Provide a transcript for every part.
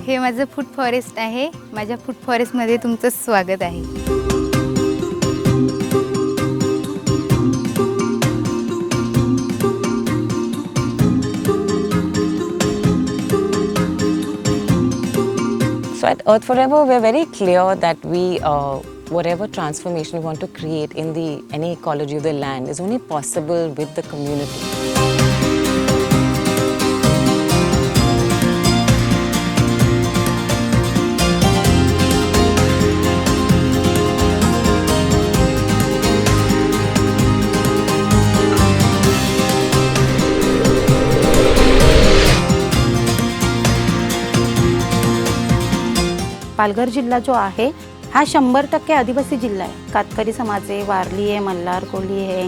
हे माझं food forest आहे. माझ्या फूड फॉरेस्टमध्ये तुमचं स्वागत आहे. So at Earth4Ever, we're very clear that whatever transformation we want to create in any ecology of the land is only possible with the community. Palghar जिल्हा जो आहे हा 100% आदिवासी जिल्हा आहे. कातकरी समाज आहे, वारली आहे, मल्हार कोळी आहे.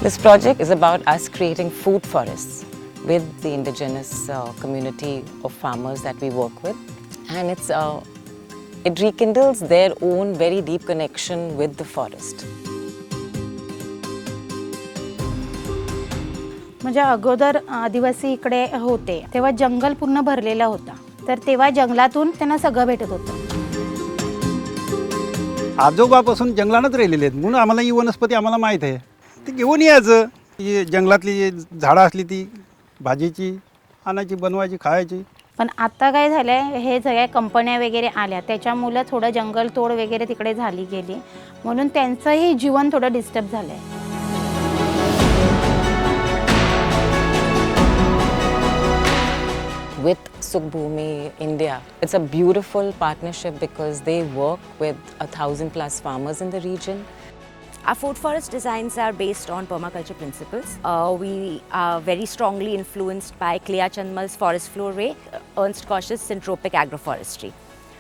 This project is about us creating food forests with the indigenous community of farmers that we work with, and it rekindles their own very deep connection with the forest. म्हणजे अगोदर आदिवासी इकडे होते तेव्हा जंगल पूर्ण भरलेला होता, तर तेव्हा जंगलातून त्यांना सगळं भेटत होतं. आजोबापासून जंगलानंच राहिलेले आहेत म्हणून आम्हाला ही वनस्पती आम्हाला माहीत आहे. ते घेऊन यायचं, ही जंगलातली जी झाडं असली ती भाजीची आणायची, बनवायची, खायची. पण आता काय झालंय, हे सगळ्या कंपन्या वगैरे आल्या त्याच्यामुळे थोडं जंगल तोड वगैरे तिकडे झाली गेली, म्हणून त्यांचंही जीवन थोडं डिस्टर्ब झालंय. With Sukhbhumi India, it's a beautiful partnership because they work with 1,000+ farmers in the region. Our food forest designs are based on permaculture principles. We are very strongly influenced by Clea Chandmal's forest flora, Ernst Koch's syntropic agroforestry.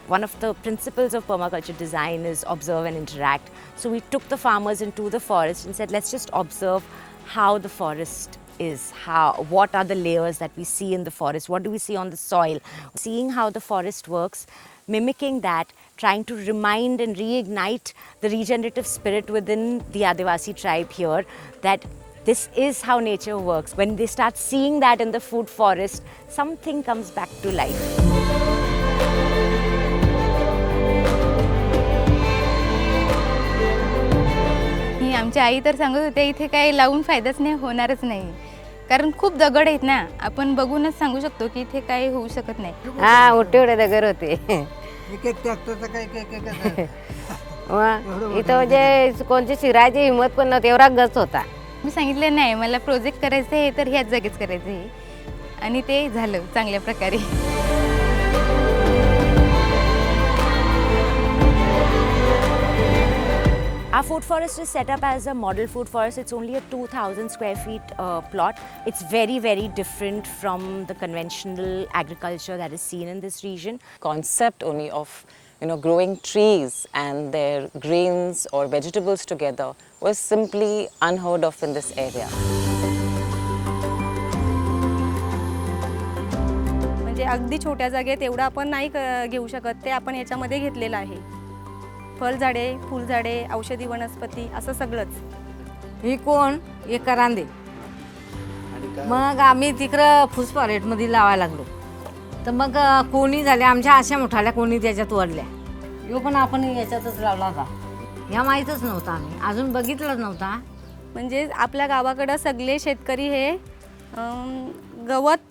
One of the principles of permaculture design is observe and interact. So we took the farmers into the forest and said, let's just observe how the forest is, what are the layers that we see in the forest, what do we see on the soil, seeing how the forest works, mimicking that, trying to remind and reignite the regenerative spirit within the Adivasi tribe here, that this is how nature works. When they start seeing that in the food forest, something comes back to life. आमची आई तर सांगत होते इथे काही लावून फायदाच नाही, होणारच नाही, कारण खूप दगड आहेत ना. आपण बघूनच सांगू शकतो की इथे काही होऊ शकत नाही. हा, मोठे दगड होते. इथं म्हणजे कोणती शिरायची हिंमत पण नव्हती, एवढा गच होता. मी सांगितलं नाही मला प्रोजेक्ट करायचं आहे तर ह्याच जागेच करायचं आहे, आणि ते झालं चांगल्या प्रकारे. Our food forest is set up as a model food forest. It's only a 2,000 square feet plot. It's very, very different from the conventional agriculture that is seen in this region. Concept only of growing trees and their grains or vegetables together was simply unheard of in this area. म्हणजे अगदी छोट्या जागेत एवढं आपण नाही घेऊ शकत, ते आपण याच्यामध्ये घेतलेलं आहे. फळझाडे, फुलझाडे, औषधी वनस्पती असं सगळंच. ही कोण एक करांदे, मग आम्ही तिकडं फूड फॉरेस्टमध्ये लावायला लागलो, तर मग कोणी झाल्या आमच्या अशा मोठाल्या, कोणी त्याच्यात वरल्या. यो पण आपण याच्यातच लावला होता, ह्या माहीतच नव्हता, आम्ही अजून बघितलंच नव्हता. म्हणजे आपल्या गावाकडं सगळे शेतकरी हे गवत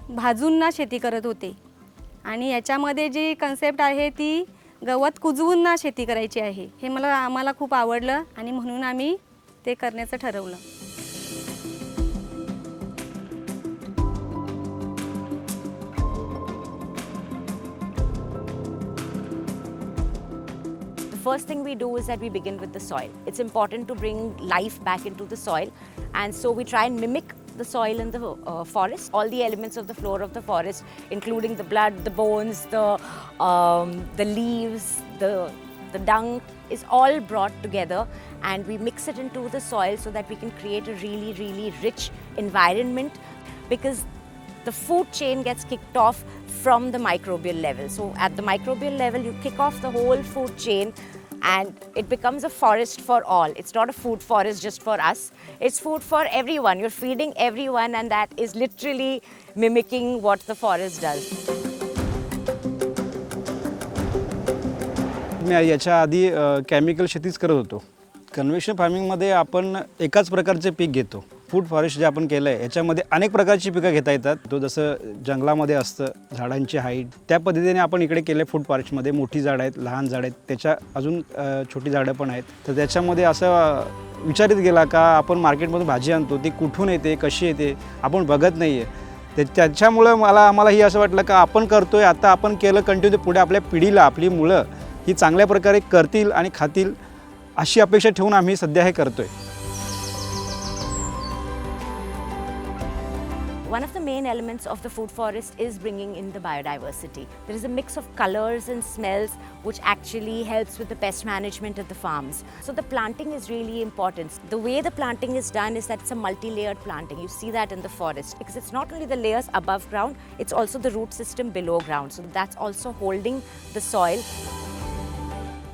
भाजून ना शेती करत होते, आणि याच्यामध्ये जी कन्सेप्ट आहे ती गवत कुजवून ना शेती करायची आहे. हे आम्हाला खूप आवडलं आणि म्हणून आम्ही ते करण्याचं ठरवलं. The first thing we do is that we begin with the soil. It's important to bring life back into the soil, and so we try and mimic the soil in the forest. All the elements of the floor of the forest, including the blood, the bones, the leaves, the dung, is all brought together, and we mix it into the soil so that we can create a really, really rich environment, because the food chain gets kicked off from the microbial level. So at the microbial level, you kick off the whole food chain, and it becomes a forest for all. It's not a food forest just for us. It's food for everyone. You're feeding everyone, and that is literally mimicking what the forest does. मी याच्या आधी chemical शेतीच करत होतो. Conventional फार्मिंगमध्ये आपण एकाच प्रकारचे पीक घेतो. Food forest जे आपण केलं आहे याच्यामध्ये अनेक प्रकारची पिकं घेता येतात. तो जसं जंगलामध्ये असतं झाडांची हाईट, त्या पद्धतीने आपण इकडे केलं आहे. फूड फॉरेस्टमध्ये मोठी झाडं आहेत, लहान झाडं आहेत, त्याच्या अजून छोटी झाडं पण आहेत. तर त्याच्यामध्ये असं विचारित गेला का आपण मार्केटमधून भाजी आणतो, ती कुठून येते, कशी येते, आपण बघत नाही आहे. त्याच्यामुळं आम्हालाही असं वाटलं का आपण करतो आहे, आता आपण केलं कंटिन्यू, पुढे आपल्या पिढीला आपली मुलं ही चांगल्या प्रकारे करतील आणि खातील अशी अपेक्षा ठेवून आम्ही सध्या हे करतो आहे. One of the main elements of the food forest is bringing in the biodiversity. There is a mix of colors and smells which actually helps with the pest management at the farms. So the planting is really important. The way the planting is done is that it's a multi-layered planting. You see that in the forest because it's not only the layers above ground, it's also the root system below ground. So that's also holding the soil.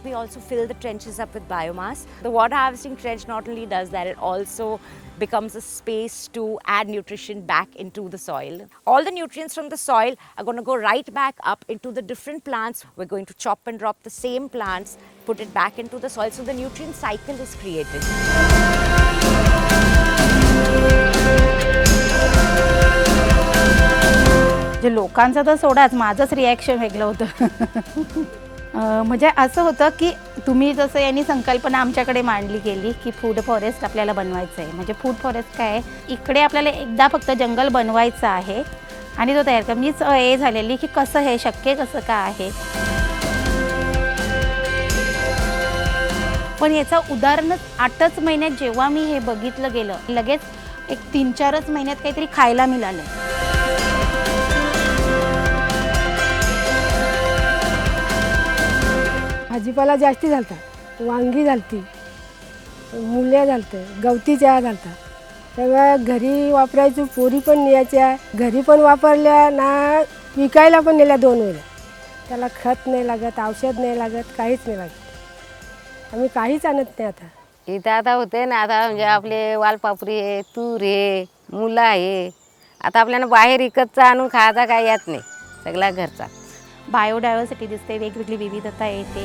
We also fill the trenches up with biomass. The water harvesting trench not only does that, it also becomes a space to add nutrition back into the soil. All the nutrients from the soil are going to go right back up into the different plants. We're going to chop and drop the same plants, put it back into the soil, so the nutrient cycle is created. जे लोकांचं तर सोडाच, माझंच reaction वेगळं होतं. म्हणजे असं होतं की तुम्ही जसं यांनी संकल्पना आमच्याकडे मांडली गेली की फूड फॉरेस्ट आपल्याला बनवायचं आहे. म्हणजे फूड फॉरेस्ट काय आहे, इकडे आपल्याला एकदा फक्त जंगल बनवायचं आहे आणि तो तयार कर. मीच हे झालेली की कसं हे शक्य कसं का आहे. पण याचं उदाहरणच 8च महिन्यात जेव्हा मी हे बघितलं गेलं, लगेच एक 3-4च महिन्यात काहीतरी खायला मिळालं. भाजीपाला जास्ती झालता, वांगी झालती, मुल्या झालतं, गवती चहा झालता. तेव्हा घरी वापरायचो, पोरी पण न्यायच्या, घरी पण वापरल्या ना, विकायला पण नेल्या 2 वेळा. त्याला खत नाही लागत, औषध नाही लागत, काहीच नाही लागत. आम्ही काहीच आणत नाही आता. इथं आता होते ना, आता म्हणजे आपले वालपापरी आहे, तूर आहे, मुलं आहे. आता आपल्याला बाहेर विकतचा आणून खायचा काय येत नाही, सगळा घरचा. बायोडायव्हर्सिटी दिसते, वेगवेगळी विविधता येते.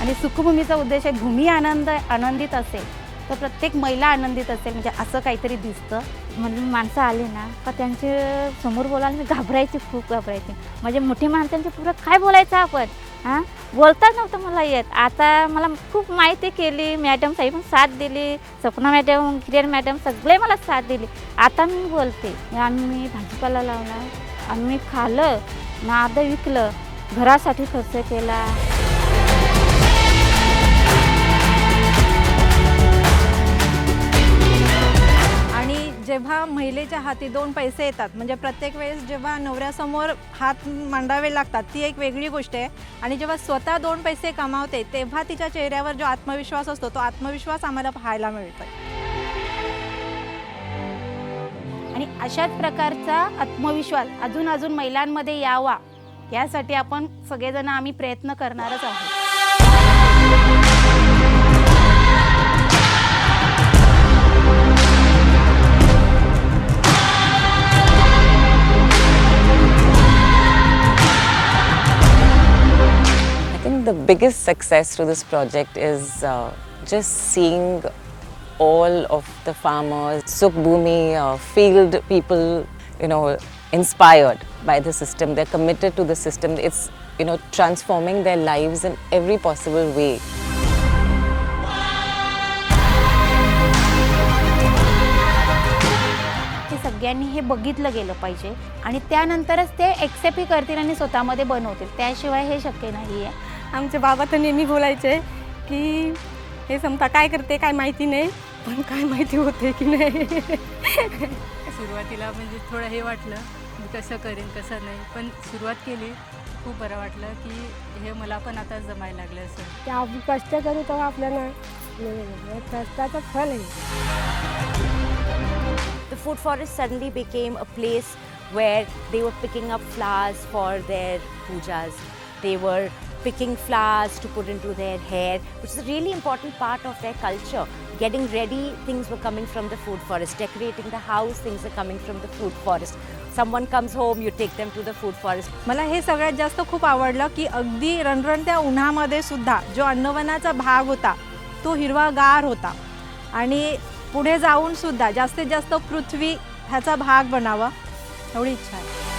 आणि सुखभूमीचा उद्देश आहे भूमी आनंदित असेल तर प्रत्येक महिला आनंदित असेल, म्हणजे असं काहीतरी दिसतं. म्हणजे माणसं आली ना का त्यांचे समोर बोलायला मी घाबरायची, खूप घाबरायची. म्हणजे मोठी माणसांच्या पुढं काय बोलायचं आपण, हां बोलताच नव्हतं मला येत. आता मला खूप माहिती केली, मॅडम साहेब पण साथ दिली, सपना मॅडम, किरण मॅडम सगळे मला साथ दिली. आता मी बोलते. आम्ही भाजीपाला लावला, आम्ही खाल्लं ना, अर्धं विकलं, घरासाठी खर्च केला. जेव्हा महिलेच्या हाती 2 पैसे येतात, म्हणजे प्रत्येक वेळेस जेव्हा नवऱ्यासमोर हात मांडावे लागतात ती एक वेगळी गोष्ट आहे. आणि जेव्हा स्वतः 2 पैसे कमावते तेव्हा तिच्या चेहऱ्यावर जो आत्मविश्वास असतो, तो आत्मविश्वास आम्हाला पाहायला मिळतो. आणि अशाच प्रकारचा आत्मविश्वास अजून महिलांमध्ये यावा, यासाठी आपण सगळेजण आम्ही प्रयत्न करणारच आहोत. The biggest success to this project is just seeing all of the farmers, Sukhbhumi, field people, inspired by the system. They're committed to the system. It's, transforming their lives in every possible way. सगळ्यांनी हे बघितलं गेलं पाहिजे आणि त्यानंतरच ते एक्सेप्टही करतील आणि स्वतःमध्ये बनवतील. त्याशिवाय हे शक्य नाही आहे. आमचे बाबा तर नेहमी बोलायचे की हे समता काय करते काय माहिती नाही, पण काय माहिती होते की नाही. सुरुवातीला म्हणजे थोडं हे वाटलं मी कसं करेन कसं नाही, पण सुरुवात केली, खूप बरं वाटलं की हे मला पण आता जमायला लागलं. असं ते आपण कष्ट करू तेव्हा आपल्याला कष्टाचं फळ आहे. The food forest suddenly became a place where they were picking up flowers for their pujas. They were picking flowers to put into their hair, which is a really important part of their culture. Getting ready, things were coming from the food forest. Decorating the house, things are coming from the food forest. Someone comes home, you take them to the food forest. मला हे सगळ्यात जास्त खूप आवडलं की अगदी रणरणत्या उन्हामध्ये सुद्धा जो अन्नवनाचा भाग होता तो हिरवागार होता आणि पुढे जाऊन सुद्धा जास्तीत जास्त पृथ्वी ह्याचा भाग बनावा एवढी इच्छा आहे.